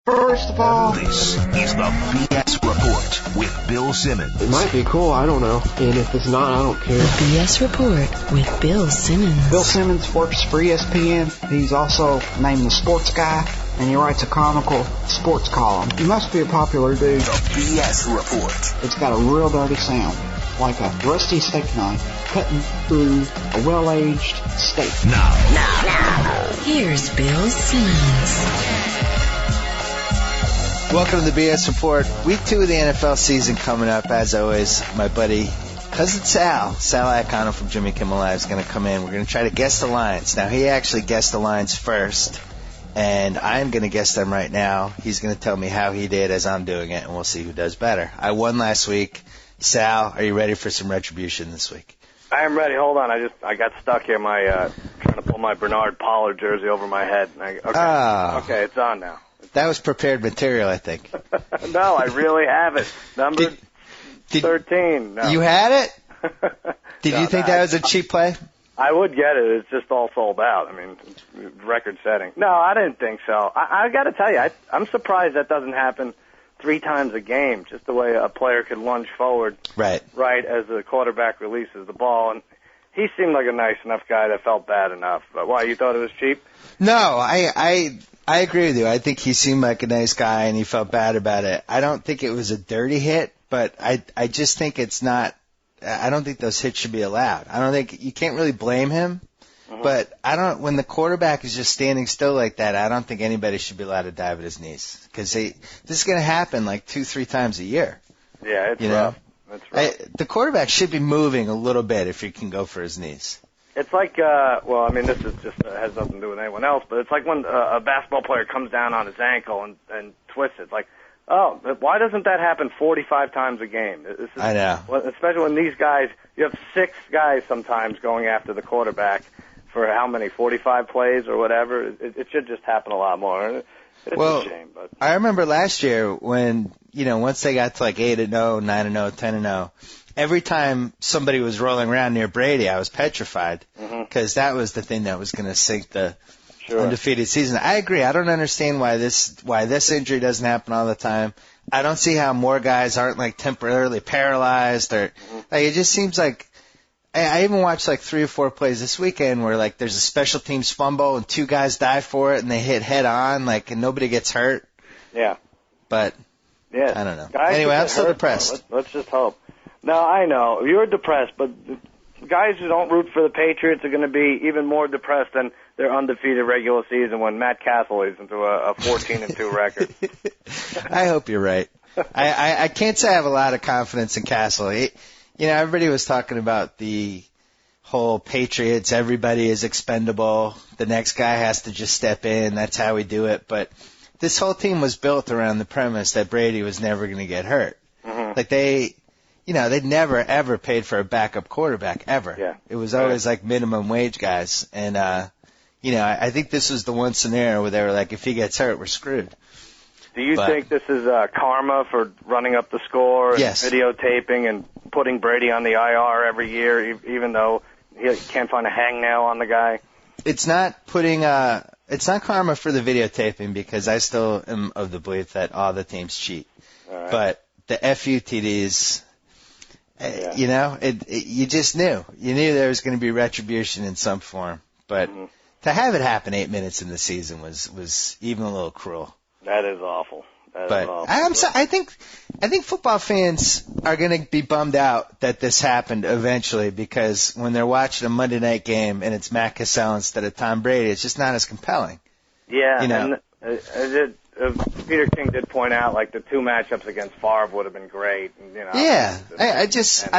First of all, this is the B.S Report with Bill Simmons. It might be cool, I don't know. And if it's not, I don't care. The B.S Report with Bill Simmons. Bill Simmons works for ESPN. He's also named the Sports Guy, and he writes a comical sports column. He must be a popular dude. The B.S Report. It's got a real dirty sound, like a rusty steak knife cutting through a well-aged steak. Now. Here's Bill Simmons. Welcome to the B.S Report. Week 2 of the NFL season coming up. As always, my buddy, Cousin Sal Iacono from Jimmy Kimmel Live is going to come in. We're going to try to guess the lines. Now, he actually guessed the lines first, and I'm going to guess them right now. He's going to tell me how he did as I'm doing it, and we'll see who does better. I won last week. Sal, are you ready for some retribution this week? I am ready. Hold on. I got stuck here. Trying to pull my Bernard Pollard jersey over my head. Okay, it's on now. That was prepared material, I think. No, I really have it. Number 13. No. You had it? Did you think that was a cheap play? I would get it. It's just all sold out. I mean, record setting. No, I didn't think so. I got to tell you, I'm surprised that doesn't happen 3 times a game, just the way a player could lunge forward right as the quarterback releases the ball. And he seemed like a nice enough guy that felt bad enough. But why, you thought it was cheap? No, I agree with you. I think he seemed like a nice guy, and he felt bad about it. I don't think it was a dirty hit, but I just think it's not. I don't think those hits should be allowed. I don't think you can't really blame him, but when the quarterback is just standing still like that, I don't think anybody should be allowed to dive at his knees because this is going to happen like 2-3 times a year. Yeah, it's rough. It's rough. The quarterback should be moving a little bit if he can go for his knees. It's like, this is just has nothing to do with anyone else, but it's like when a basketball player comes down on his ankle and twists it. It's like, oh, why doesn't that happen 45 times a game? I know. Especially when these guys, you have 6 guys sometimes going after the quarterback for how many, 45 plays or whatever. It should just happen a lot more. It's a shame. But I remember last year when, once they got to like 8-0, 9-0, 10-0, every time somebody was rolling around near Brady, I was petrified because that was the thing that was going to sink the undefeated season. I agree. I don't understand why this injury doesn't happen all the time. I don't see how more guys aren't like temporarily paralyzed or like it just seems like I even watched like 3 or 4 plays this weekend where like there's a special teams fumble and 2 guys dive for it and they hit head on and nobody gets hurt. Yeah. But yeah, I don't know. Guys anyway, I'm still depressed. Let's just hope. No, I know. You're depressed, but guys who don't root for the Patriots are going to be even more depressed than their undefeated regular season when Matt Castle leads into a 14-2 record. I hope you're right. I can't say I have a lot of confidence in Castle. Everybody was talking about the whole Patriots, everybody is expendable. The next guy has to just step in. That's how we do it. But this whole team was built around the premise that Brady was never going to get hurt. Like they'd never, ever paid for a backup quarterback, ever. Yeah. It was always like minimum wage guys. And, I think this was the one scenario where they were like, if he gets hurt, we're screwed. Do you think this is karma for running up the score and Yes. videotaping and putting Brady on the IR every year, even though he can't find a hangnail on the guy? It's not it's not karma for the videotaping because I still am of the belief that all the teams cheat. All right. But the FUTDs, you just knew. You knew there was going to be retribution in some form. But to have it happen 8 minutes in the season was even a little cruel. That is awful. I think football fans are going to be bummed out that this happened eventually because when they're watching a Monday night game and it's Matt Cassell instead of Tom Brady, it's just not as compelling. Yeah, and Peter King did point out like the 2 matchups against Favre would have been great. Yeah, I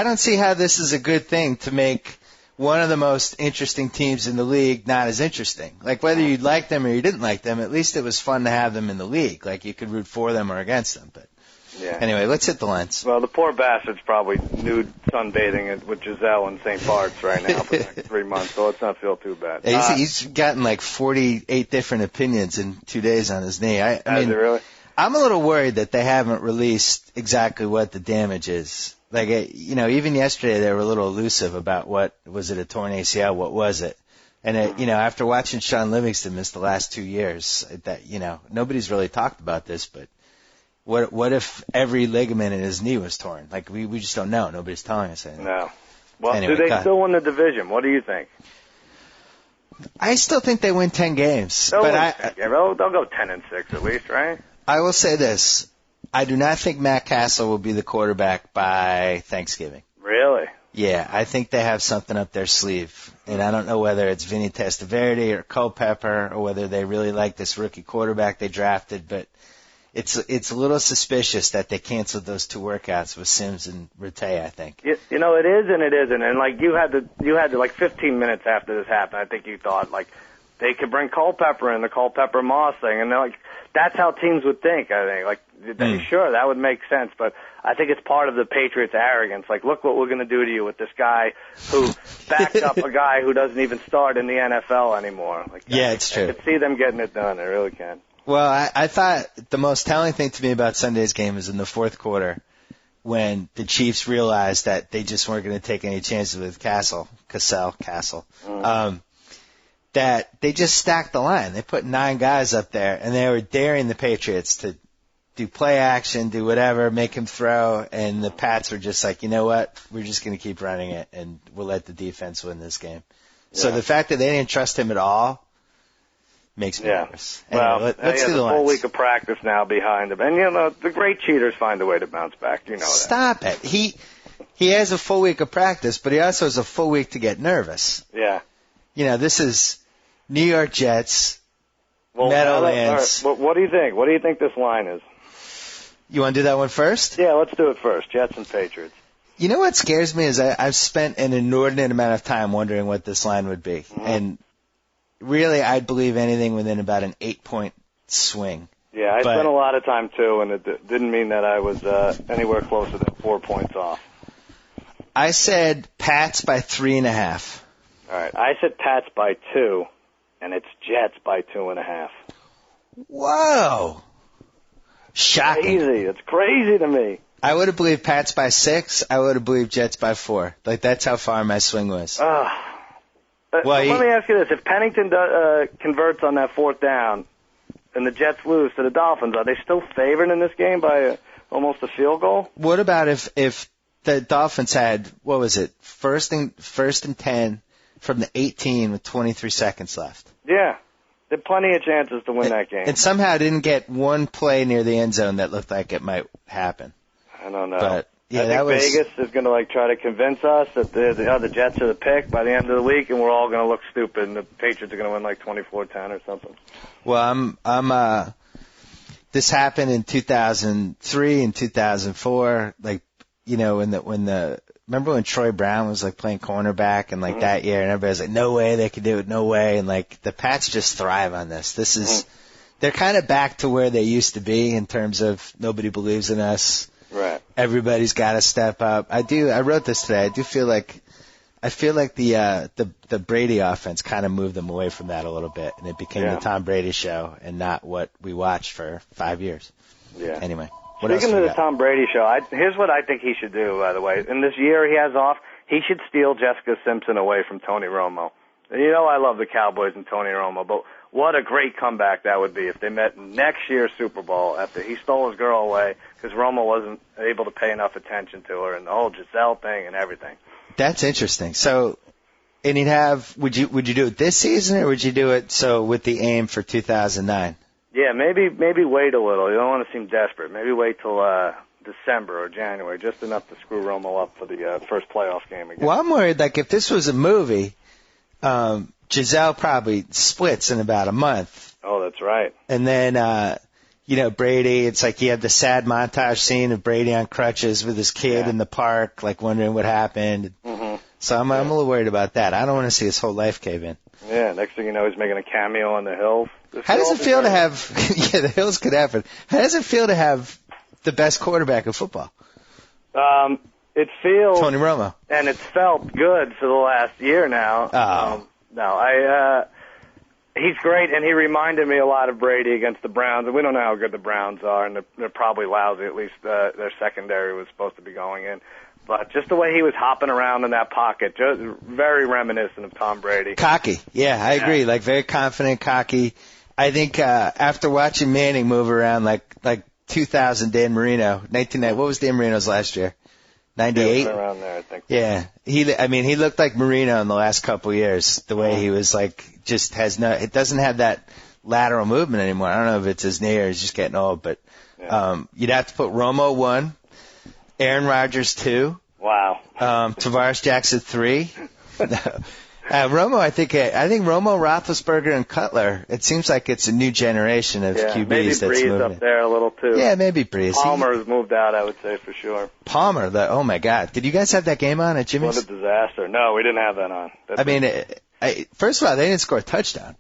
don't see how this is a good thing to make one of the most interesting teams in the league not as interesting. Like whether you liked them or you didn't like them, at least it was fun to have them in the league. Like you could root for them or against them. But anyway, let's hit the lines. Well, the poor bastard's probably nude sunbathing with Giselle in St. Bart's right now for the next 3 months, so let's not feel too bad. He's gotten like 48 different opinions in 2 days on his knee. I mean, really? I'm a little worried that they haven't released exactly what the damage is. Like, even yesterday they were a little elusive about what was it, a torn ACL? What was it? And after watching Sean Livingston miss the last 2 years, that nobody's really talked about this, but what if every ligament in his knee was torn? Like we just don't know. Nobody's telling us anything. No. Well, anyway, do they still win the division? What do you think? I still think they win 10 games, They'll go 10-6 at least, right? I will say this: I do not think Matt Castle will be the quarterback by Thanksgiving. Really? Yeah, I think they have something up their sleeve, and I don't know whether it's Vinny Testaverde or Culpepper or whether they really like this rookie quarterback they drafted, but it's a little suspicious that they canceled those 2 workouts with Sims and Rattay, I think. It is and it isn't. And like you had to like 15 minutes after this happened, I think you thought like they could bring Culpepper in, the Culpepper Moss thing, and they're like that's how teams would think. I think sure that would make sense, but I think it's part of the Patriots' arrogance. Like, look what we're going to do to you with this guy who backed up a guy who doesn't even start in the NFL anymore. Like, yeah, it's true. I could see them getting it done. I really can. Well, I thought the most telling thing to me about Sunday's game was in the fourth quarter when the Chiefs realized that they just weren't going to take any chances with Castle, that they just stacked the line. They put 9 guys up there, and they were daring the Patriots to do play action, do whatever, make him throw, and the Pats were just like, you know what, we're just going to keep running it, and we'll let the defense win this game. Yeah. So the fact that they didn't trust him at all makes me nervous. Anyway, well, let's do the lines. Full week of practice now behind him, and the great cheaters find a way to bounce back. You know that. Stop it. He has a full week of practice, but he also has a full week to get nervous. Yeah. This is New York Jets, Meadowlands. What do you think? What do you think this line is? You want to do that one first? Yeah, let's do it first. Jets and Patriots. You know what scares me is I've spent an inordinate amount of time wondering what this line would be. Mm-hmm. And really, I'd believe anything within about an 8-point swing. Yeah, I spent a lot of time, too, and it didn't mean that I was anywhere closer than 4 points off. I said Pats by 3.5. All right. I said Pats by 2, and it's Jets by 2.5. Whoa. Shocking. Crazy. It's crazy to me. I would have believed Pats by 6. I would have believed Jets by 4. Like, that's how far my swing was. Let me ask you this. If Pennington converts on that 4th down and the Jets lose to the Dolphins, are they still favored in this game by almost a field goal? What about if the Dolphins had, what was it, first and 10 from the 18 with 23 seconds left? Yeah. There are plenty of chances to win that game. And somehow didn't get one play near the end zone that looked like it might happen. I don't know. But, yeah, I think Vegas is going to try to convince us that the Jets are the pick by the end of the week, and we're all going to look stupid, and the Patriots are going to win 24-10 or something. Well, this happened in 2003 and 2004. Remember when Troy Brown was playing cornerback and that year, and everybody's like, no way they could do it, no way, and the Pats just thrive on this. This is they're kind of back to where they used to be in terms of nobody believes in us. Right. Everybody's got to step up. I wrote this today. I feel like the Brady offense kind of moved them away from that a little bit, and it became the Tom Brady show and not what we watched for 5 years. Yeah. Anyway. Speaking of the Tom Brady show, here's what I think he should do, by the way. In this year he has off, he should steal Jessica Simpson away from Tony Romo. And I love the Cowboys and Tony Romo, but what a great comeback that would be if they met next year's Super Bowl after he stole his girl away because Romo wasn't able to pay enough attention to her and the whole Giselle thing and everything. That's interesting. So, and would you do it this season or would you do it with the aim for 2009? Yeah, maybe wait a little. You don't want to seem desperate. Maybe wait till December or January, just enough to screw Romo up for the first playoff game again. Well, I'm worried, if this was a movie, Giselle probably splits in about a month. Oh, that's right. And then, Brady, it's you have the sad montage scene of Brady on crutches with his kid in the park, wondering what happened. Mm-hmm. So I'm a little worried about that. I don't want to see his whole life cave in. Yeah, next thing you know, he's making a cameo on the Hills. How does it feel to have, the Hills could happen. How does it feel to have the best quarterback of football? It feels. Tony Romo. And it's felt good for the last year now. He's great, and he reminded me a lot of Brady against the Browns. And we don't know how good the Browns are, and they're probably lousy. At least their secondary was supposed to be going in. But just the way he was hopping around in that pocket, just very reminiscent of Tom Brady. Cocky. Yeah, I agree. Like very confident, cocky. I think after watching Manning move around like 2000 Dan Marino, 1990. What was Dan Marino's last year? 98. Around there, I think. Yeah, he looked like Marino in the last couple of years. The way he was like, it doesn't have that lateral movement anymore. I don't know if it's his knee or he's just getting old, but you'd have to put Romo 1, Aaron Rodgers 2. Wow. Tavares Jackson 3. Romo, I think Romo, Roethlisberger, and Cutler. It seems like it's a new generation of QBs maybe that's Breeze moving. up there a little too. Yeah, maybe Breeze. Palmer's moved out, I would say for sure. Palmer, oh my God! Did you guys have that game on at Jimmy's? What a disaster! No, we didn't have that on. First of all, they didn't score a touchdown.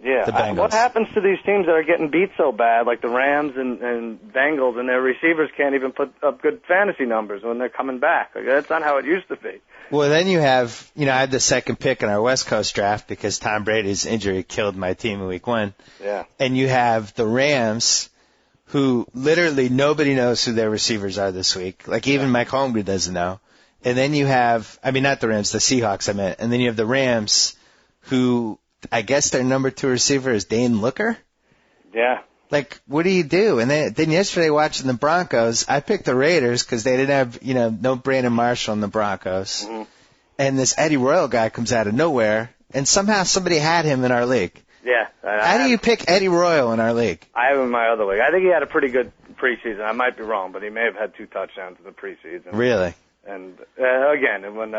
Yeah, the Bengals. What happens to these teams that are getting beat so bad, like the Rams and Bengals, and their receivers can't even put up good fantasy numbers when they're coming back? Like, that's not how it used to be. Well, then you have, I had the second pick in our West Coast draft because Tom Brady's injury killed my team in week 1. Yeah. And you have the Rams, who literally nobody knows who their receivers are this week. Like even Mike Holmgren doesn't know. And then you have, not the Rams, the Seahawks I meant. And then you have the Rams, who I guess their number 2 receiver is Dane Looker. Yeah. Like, what do you do? And then yesterday watching the Broncos, I picked the Raiders because they didn't have, no Brandon Marshall in the Broncos. Mm-hmm. And this Eddie Royal guy comes out of nowhere, and somehow somebody had him in our league. Yeah. How do you pick Eddie Royal in our league? I have him in my other league. I think he had a pretty good preseason. I might be wrong, but he may have had 2 touchdowns in the preseason. Really? And again, when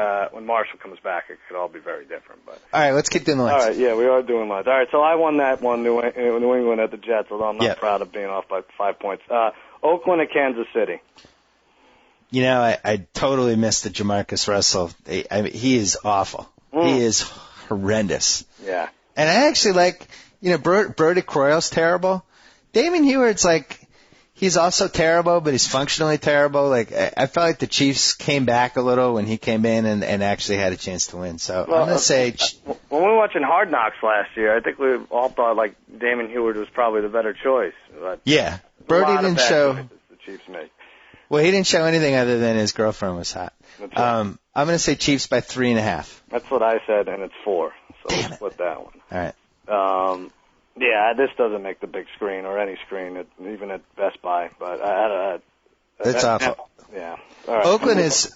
Marshall comes back, it could all be very different. But all right, let's keep doing the lines. All right, yeah, we are doing lines. All right, so I won that one, New England at the Jets, although I'm not proud of being off by 5 points. Oakland at Kansas City. I totally missed the Jamarcus Russell. He is awful. He is horrendous. Yeah. And I actually like, Brody Croyle's terrible. Damon Heward's like, he's also terrible, but he's functionally terrible. Like, I felt like the Chiefs came back a little when he came in and actually had a chance to win. So I'm going to say... When we were watching Hard Knocks last year, I think we all thought, like, Damon Heward was probably the better choice. But yeah. Brody didn't show... The Chiefs make. Well, he didn't show anything other than his girlfriend was hot. That's right. I'm going to say Chiefs by 3.5. That's what I said, and it's 4. So Damn we'll split that one. All right. Yeah, this doesn't make the big screen or any screen, even at Best Buy. But it's awful. Yeah. All right. Oakland is.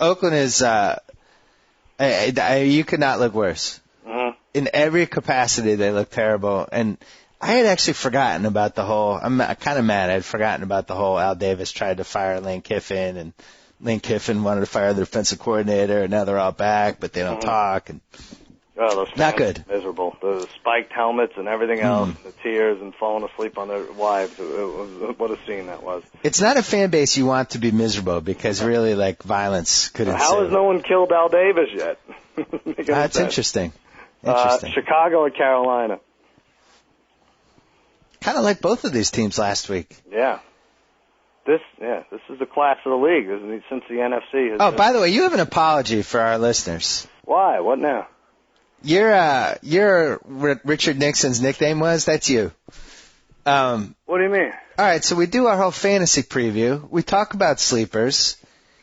You could not look worse. Mm-hmm. In every capacity, they look terrible. And I had actually forgotten about the whole. I'm kind of mad. I had forgotten about the whole. Al Davis tried to fire Lane Kiffin, and Lane Kiffin wanted to fire the defensive coordinator, and now they're all back, but they don't talk. And those not good. Miserable. The spiked helmets and everything else, the tears and falling asleep on their wives. What a scene that was. It's not a fan base you want to be miserable because really, like, violence could ensue. How has no one killed Al Davis yet? That's interesting. Chicago or Carolina? Kind of like both of these teams last week. Yeah. This is the class of the league since the NFC has. Oh, by the way, you have an apology for our listeners. Why? What now? Your Richard Nixon's nickname was? That's you. What do you mean? All right, so we do our whole fantasy preview. We talk about sleepers.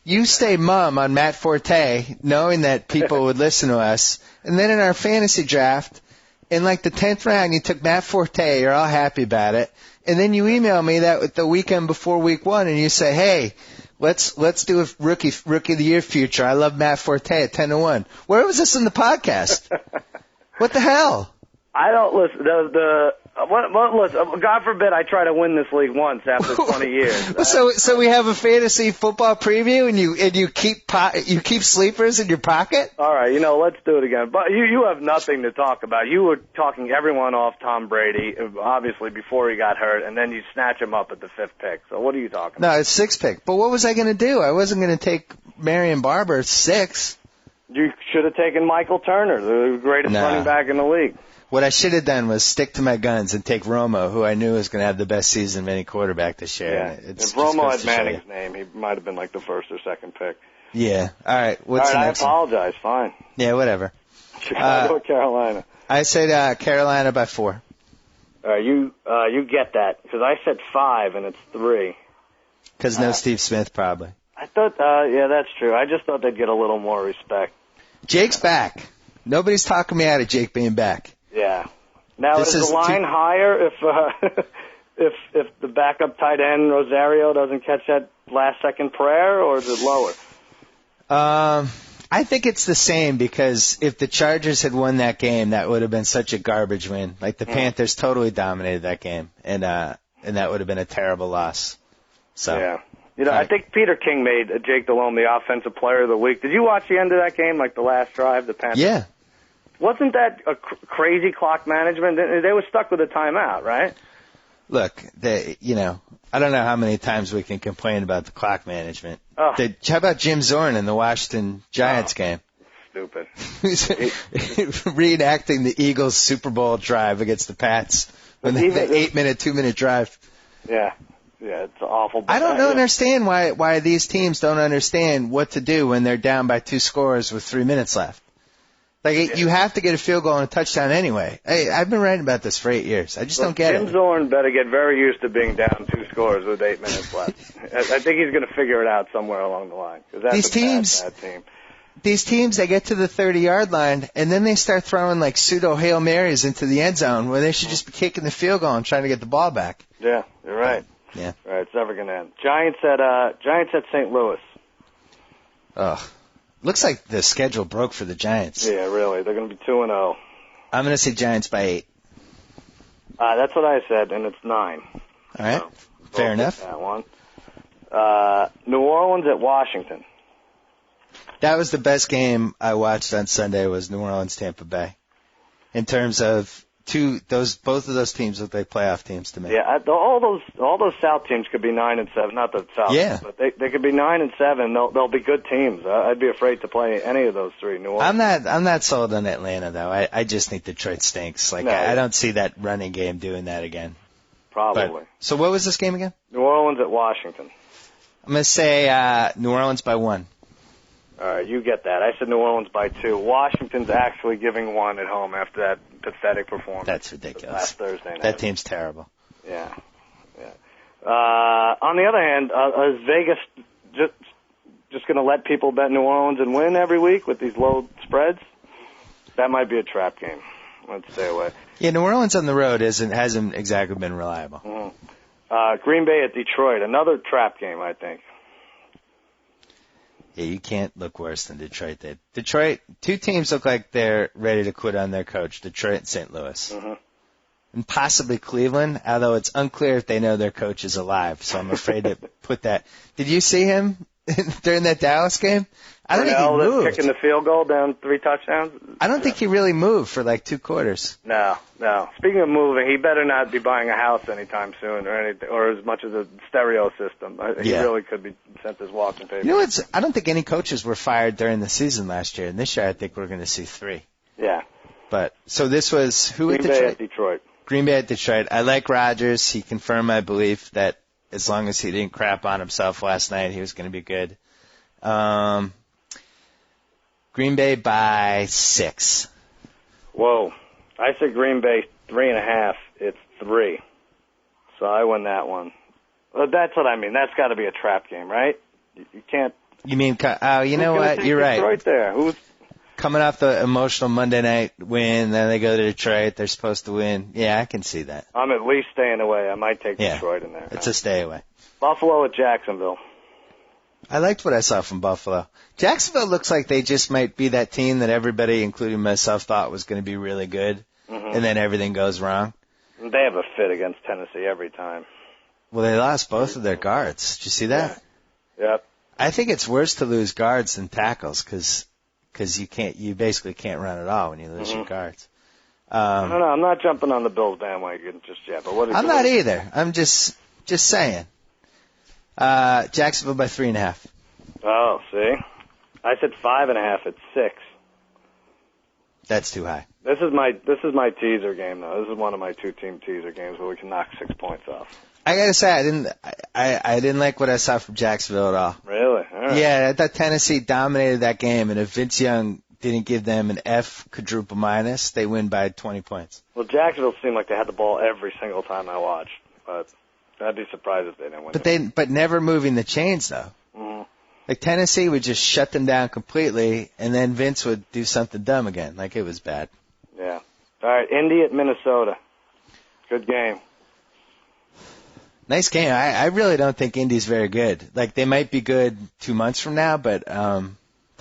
You stay mum on Matt Forte, knowing that people would listen to us. And then in our fantasy draft, in like the 10th round, you took Matt Forte. You're all happy about it. And then you email me that with the weekend before week 1, and you say, hey, let's do a rookie of the year future. I love Matt Forte at 10-1. Where was this in the podcast? What the hell? I don't listen. Listen, God forbid I try to win this league once after 20 years. So we have a fantasy football preview, and you keep sleepers in your pocket. All right, let's do it again. But you have nothing to talk about. You were talking everyone off Tom Brady, obviously before he got hurt, and then you snatch him up at the 5th pick. So what are you talking about? No, it's 6th pick. But what was I going to do? I wasn't going to take Marion Barber 6. You should have taken Michael Turner, the greatest running back in the league. What I should have done was stick to my guns and take Romo, who I knew was going to have the best season of any quarterback this year. Yeah. If Romo had Manning's name, he might have been like the 1st or 2nd pick. Yeah. All right. What's the next I apologize. one? Fine. Yeah, whatever. Chicago or Carolina? I said Carolina by 4. All right, you get that, because I said 5 and it's 3. Because no Steve Smith, probably. I thought, yeah, that's true. I just thought they'd get a little more respect. Jake's back. Nobody's talking me out of Jake being back. Yeah. Now, is the line higher if the backup tight end, Rosario, doesn't catch that last-second prayer, or is it lower? I think it's the same, because if the Chargers had won that game, that would have been such a garbage win. Like, the Panthers totally dominated that game, and that would have been a terrible loss. So. Yeah. You know, I think Peter King made Jake Delhomme the Offensive Player of the Week. Did you watch the end of that game, like the last drive, the Panthers? Yeah. Wasn't that a crazy clock management? They were stuck with a timeout, right? Look, I don't know how many times we can complain about the clock management. Oh. How about Jim Zorn in the Washington Giants game? Stupid. Reenacting the Eagles' Super Bowl drive against the Pats. When they had an 8-minute, 2-minute drive. Yeah. Yeah, it's awful. I don't understand why these teams don't understand what to do when they're down by 2 scores with 3 minutes left. Like, you have to get a field goal and a touchdown anyway. Hey, I've been writing about this for 8 years. I just don't get it. Jim Zorn better get very used to being down 2 scores with 8 minutes left. I think he's going to figure it out somewhere along the line. That's bad team. These teams, they get to the 30-yard line, and then they start throwing, like, pseudo Hail Marys into the end zone, where they should just be kicking the field goal and trying to get the ball back. Yeah, you're right. Yeah. All right, it's never going to end. Giants at St. Louis. Ugh. Looks like the schedule broke for the Giants. Yeah, really. They're going to be 2-0. I'm going to say Giants by 8. That's what I said, and it's 9. All right. So, fair enough. That one. New Orleans at Washington. That was the best game I watched on Sunday, was New Orleans Tampa Bay. In terms of both of those teams look like playoff teams to me. Yeah, all those South teams could be 9-7. Not the South, but they could be 9-7. They'll be good teams. I'd be afraid to play any of those three. New Orleans. I'm not sold on Atlanta though. I just think Detroit stinks. Like I don't see that running game doing that again. Probably. So what was this game again? New Orleans at Washington. I'm gonna say New Orleans by 1. All right, you get that. I said New Orleans by 2. Washington's actually giving 1 at home after that pathetic performance. That's ridiculous. Last Thursday night. That team's terrible. Yeah. On the other hand, is Vegas just going to let people bet New Orleans and win every week with these low spreads? That might be a trap game. Let's stay away. Yeah, New Orleans on the road hasn't exactly been reliable. Mm-hmm. Green Bay at Detroit, another trap game, I think. Yeah, you can't look worse than Detroit did. Detroit, 2 teams look like they're ready to quit on their coach, Detroit and St. Louis. Mm-hmm. And possibly Cleveland, although it's unclear if they know their coach is alive, so I'm afraid to put that. Did you see him during that Dallas game? I don't think he moved. Kicking the field goal down 3 touchdowns? I don't think he really moved for like 2 quarters. No. Speaking of moving, he better not be buying a house anytime soon or as much as a stereo system. He really could be sent his walking paper. You know what? I don't think any coaches were fired during the season last year, and this year I think we're going to see 3. Yeah. But so this was who at Detroit? Green Bay at Detroit. I like Rodgers. He confirmed my belief that as long as he didn't crap on himself last night, he was going to be good. Green Bay by 6. Whoa. I said Green Bay 3.5. It's 3. So I win that one. Well, that's what I mean. That's got to be a trap game, right? You can't. You mean, you know what? You're right. Detroit there. Who's coming off the emotional Monday night win, then they go to Detroit. They're supposed to win. Yeah, I can see that. I'm at least staying away. I might take Detroit in there. It's a stay away. Buffalo at Jacksonville. I liked what I saw from Buffalo. Jacksonville looks like they just might be that team that everybody, including myself, thought was going to be really good, and then everything goes wrong. They have a fit against Tennessee every time. Well, they lost both of their guards. Did you see that? Yeah. Yep. I think it's worse to lose guards than tackles because you basically can't run at all when you lose your guards. No, I'm not jumping on the Bills bandwagon just yet. But I'm not either. I'm just saying. Jacksonville by 3.5. Oh, see, I said 5.5. It's 6. That's too high. This is my teaser game though. This is one of my 2-team teaser games where we can knock 6 points off. I gotta say, I didn't like what I saw from Jacksonville at all. Really? All right. Yeah, I thought Tennessee dominated that game, and if Vince Young didn't give them an F quadruple minus, they win by 20 points. Well, Jacksonville seemed like they had the ball every single time I watched, but I'd be surprised if they didn't win. But never moving the chains though. Mm-hmm. Like Tennessee would just shut them down completely, and then Vince would do something dumb again. Like it was bad. Yeah. All right, Indy at Minnesota. Good game. Nice game. I really don't think Indy's very good. Like they might be good 2 months from now, but doesn't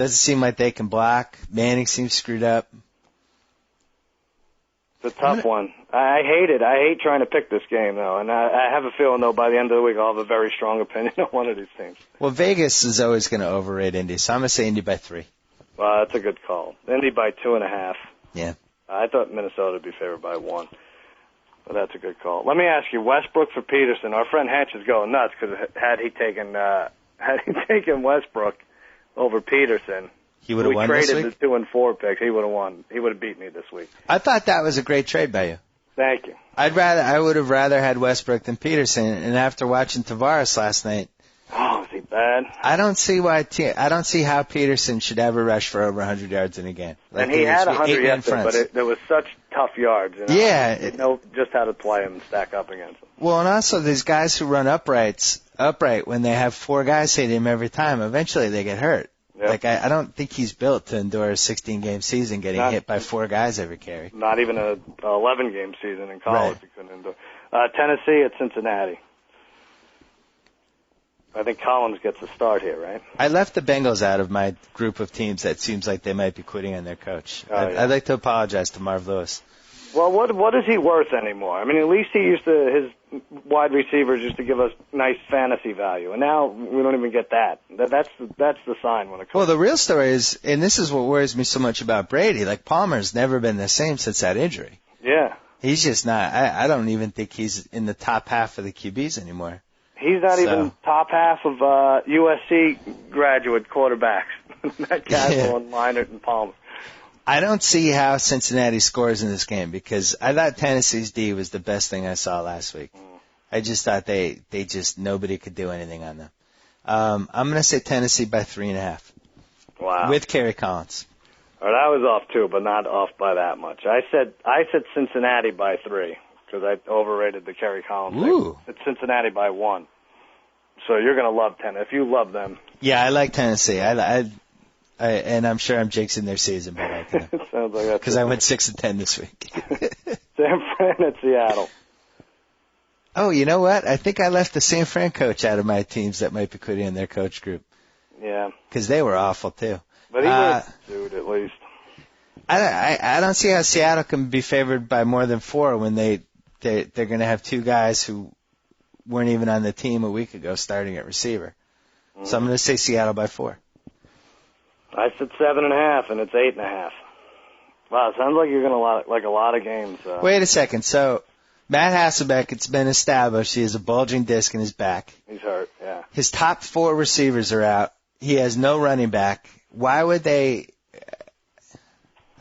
seem like they can block. Manning seems screwed up. It's a tough one. I hate it. I hate trying to pick this game, though. And I have a feeling, though, by the end of the week, I'll have a very strong opinion on one of these teams. Well, Vegas is always going to overrate Indy, so I'm going to say Indy by 3. Well, that's a good call. Indy by 2.5. Yeah. I thought Minnesota would be favored by 1. But that's a good call. Let me ask you, Westbrook for Peterson. Our friend Hench is going nuts because had he taken Westbrook over Peterson, he would have won this week? We traded the 2 and 4 picks. He would have won. He would have beat me this week. I thought that was a great trade by you. Thank you. I would have rather had Westbrook than Peterson. And after watching Tavares last night, oh, is he bad? I don't see how Peterson should ever rush for over 100 yards in a game. Like and he had 100 yesterday, but there was such tough yards. You know? Yeah, you know just how to play him and stack up against him. Well, and also these guys who run upright when they have 4 guys hitting him every time, eventually they get hurt. Yep. Like, I don't think he's built to endure a 16-game season getting hit by 4 guys every carry. Not even a 11-game season in college he couldn't endure. Tennessee at Cincinnati. I think Collins gets a start here, right? I left the Bengals out of my group of teams that seems like they might be quitting on their coach. I'd like to apologize to Marv Lewis. Well, what is he worth anymore? I mean, at least his wide receivers used to give us nice fantasy value, and now we don't even get that. That's the sign when it comes. Well, the real story is, and this is what worries me so much about Brady. Like Palmer's never been the same since that injury. Yeah, he's just not. I don't even think he's in the top half of the QBs anymore. He's not even top half of USC graduate quarterbacks. That Castle and Leinart and Palmer. I don't see how Cincinnati scores in this game because I thought Tennessee's D was the best thing I saw last week. I just thought they just nobody could do anything on them. I'm going to say Tennessee by 3.5. Wow. With Kerry Collins. All right, I was off too, but not off by that much. I said Cincinnati by 3 because I overrated the Kerry Collins thing. It's Cincinnati by 1. So you're going to love Tennessee if you love them. Yeah, I like Tennessee. And I'm sure I'm jinxing their season by liking them. Sounds like that. Because I went 6-10 this week. San Fran at Seattle. Oh, you know what? I think I left the San Fran coach out of my teams that might be quitting in their coach group. Yeah. Because they were awful too. But he was dude at least. I don't see how Seattle can be favored by more than 4 when they're going to have 2 guys who weren't even on the team a week ago starting at receiver. So I'm going to say Seattle by 4. I said 7.5, and it's 8.5. Wow, it sounds like you're going to like a lot of games. Wait a second. So Matt Hasselbeck, it's been established he has a bulging disc in his back. He's hurt, yeah. His top 4 receivers are out. He has no running back. Why would they?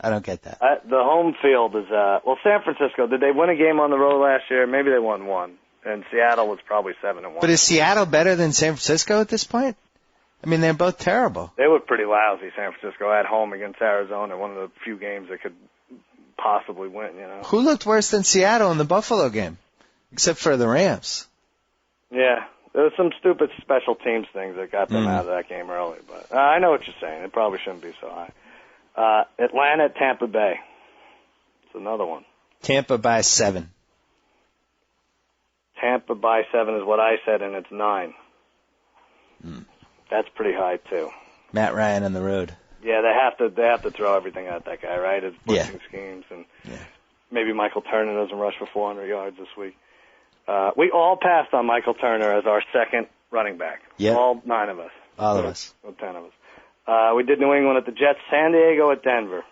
I don't get that. The home field is San Francisco. Did they win a game on the road last year? Maybe they won 1. And Seattle was probably 7-1. But is Seattle better than San Francisco at this point? I mean, they're both terrible. They were pretty lousy, San Francisco, at home against Arizona, one of the few games they could possibly win, you know. Who looked worse than Seattle in the Buffalo game? Except for the Rams. Yeah, there was some stupid special teams things that got them out of that game early. But I know what you're saying. It probably shouldn't be so high. Atlanta at Tampa Bay. It's another one. Tampa by 7. Tampa by 7 is what I said, and it's 9. That's pretty high too. Matt Ryan on the road. Yeah, they have to throw everything at that guy, right? His blitzing schemes, and maybe Michael Turner doesn't rush for 400 yards this week. We all passed on Michael Turner as our second running back. Yep. All 9 of us. All of us. 10 of us. We did New England at the Jets, San Diego at Denver.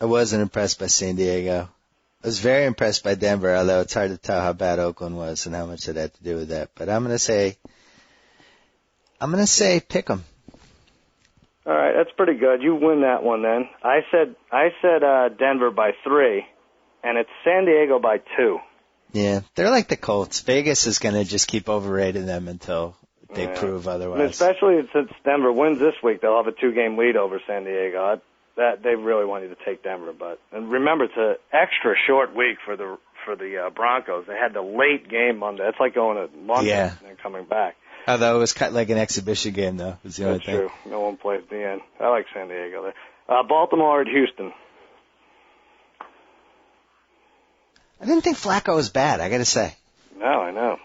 I wasn't impressed by San Diego. I was very impressed by Denver, although it's hard to tell how bad Oakland was and how much it had to do with that. But I'm going to say pick 'em. All right, that's pretty good. You win that one then. I said Denver by 3, and it's San Diego by 2. Yeah, they're like the Colts. Vegas is going to just keep overrating them until they prove otherwise. And especially since Denver wins this week, they'll have a 2-game lead over San Diego. That they really want you to take Denver, and remember, it's an extra short week for the Broncos. They had the late game Monday. It's like going to London and then coming back. Although it was cut like an exhibition game, though. Was the only That's thing. true. No one played at the end. I like San Diego there. Baltimore at Houston. I didn't think Flacco was bad, I got to say. No, I know.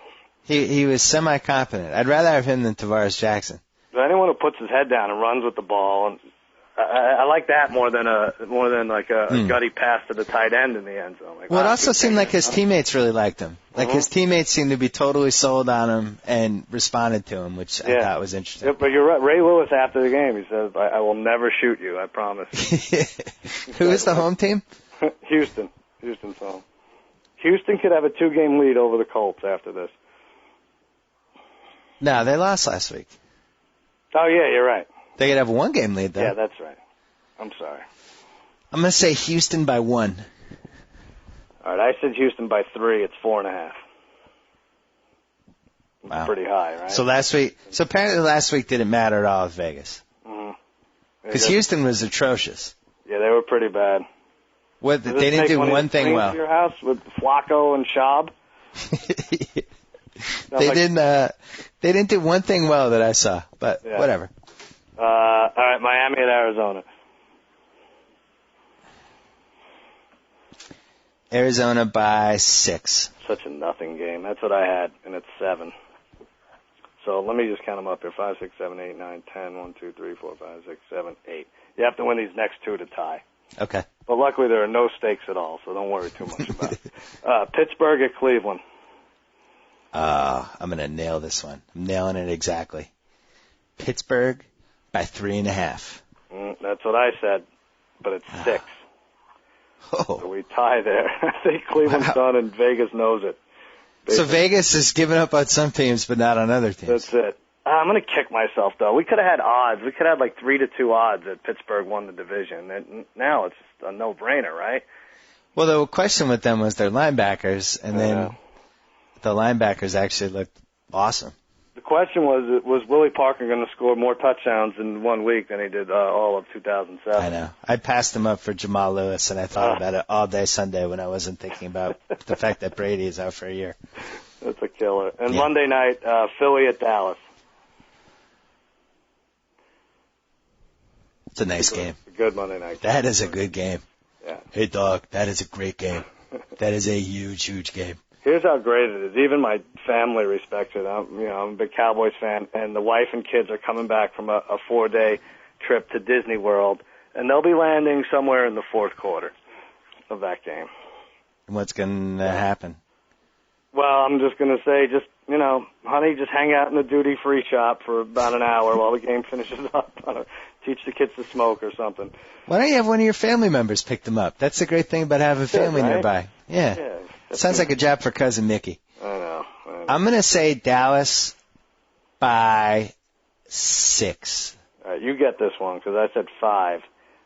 He was semi-competent. I'd rather have him than Tavares Jackson. But anyone who puts his head down and runs with the ball, and I like that more than like a gutty pass to the tight end in the end zone. Like, Well, it also seemed like his teammates really liked him. Like his teammates seemed to be totally sold on him and responded to him, which I thought was interesting. Yeah, but you're right. Ray Lewis after the game, he says, "I will never shoot you. I promise." Who is the home team? Houston. Houston's home. Houston could have a 2-game lead over the Colts after this. No, they lost last week. Oh yeah, you're right. They could have a 1-game lead, though. Yeah, that's right. I'm sorry. I'm going to say Houston by 1. All right, I said Houston by 3. It's 4.5. Wow. Pretty high, right? So apparently last week didn't matter at all with Vegas. Because Houston was atrocious. Yeah, they were pretty bad. They didn't do one thing well. Your house with Flacco and Schaub. They didn't do one thing well that I saw, but whatever. All right, Miami at Arizona. Arizona by 6. Such a nothing game. That's what I had, and it's 7. So let me just count them up here. 5, 6, 7, 8, 9, 10. 1, 2, 3, 4, 5, 6, 7, 8. You have to win these next 2 to tie. Okay. But luckily there are no stakes at all, so don't worry too much about it. Pittsburgh at Cleveland. I'm going to nail this one. I'm nailing it exactly. Pittsburgh by 3.5. That's what I said, but it's 6. Oh. So we tie there. I think Cleveland's done, and Vegas knows it. So Vegas has given up on some teams, but not on other teams. That's it. I'm going to kick myself, though. We could have had odds. We could have had like 3-2 odds that Pittsburgh won the division. And now it's a no-brainer, right? Well, the question with them was their linebackers, and then the linebackers actually looked awesome. The question was Willie Parker going to score more touchdowns in 1 week than he did all of 2007? I know. I passed him up for Jamal Lewis, and I thought about it all day Sunday when I wasn't thinking about the fact that Brady is out for a year. That's a killer. And Monday night, Philly at Dallas. It's a nice game. It's a good Monday night game. That is a good game. Yeah. Hey, dog, that is a great game. That is a huge, huge game. Here's how great it is. Even my family respects it. I'm a big Cowboys fan, and the wife and kids are coming back from a 4-day trip to Disney World, and they'll be landing somewhere in the fourth quarter of that game. And what's going to happen? Well, I'm just going to say, honey, just hang out in the duty-free shop for about an hour while the game finishes up. Teach the kids to smoke or something. Why don't you have one of your family members pick them up? That's the great thing about having family nearby. Yeah. Sounds like a job for Cousin Mickey. I know. I'm going to say Dallas by 6. All right, you get this one because I said 5.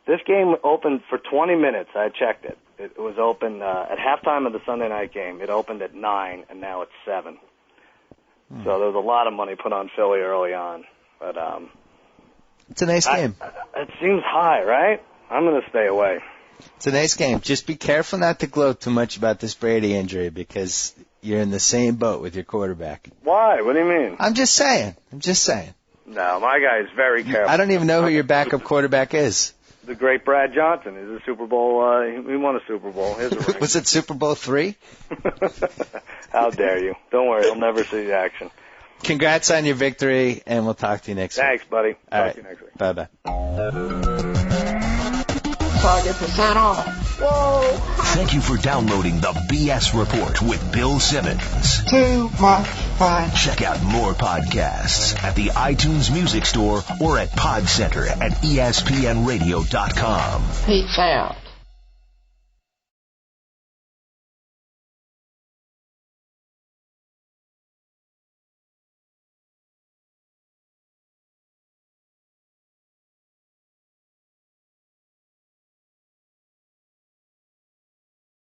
This game opened for 20 minutes. I checked it. It was open at halftime of the Sunday night game. It opened at 9, and now it's 7. So there was a lot of money put on Philly early on. But it's a nice game. It seems high, right? I'm going to stay away. It's a nice game. Just be careful not to gloat too much about this Brady injury because you're in the same boat with your quarterback. Why? What do you mean? I'm just saying. No, my guy is very careful. I don't even know who your backup quarterback is. The great Brad Johnson. He's a Super Bowl. He won a Super Bowl. Here's a ring. Was it Super Bowl 3? How dare you? Don't worry. He'll never see the action. Congrats on your victory, and we'll talk to you next week. Thanks, buddy. Talk to you next week. Bye-bye. 30% off. Whoa! Thank you for downloading the B.S. Report with Bill Simmons. Too much fun. Check out more podcasts at the iTunes Music Store or at Pod Center at ESPNradio.com. Peace out.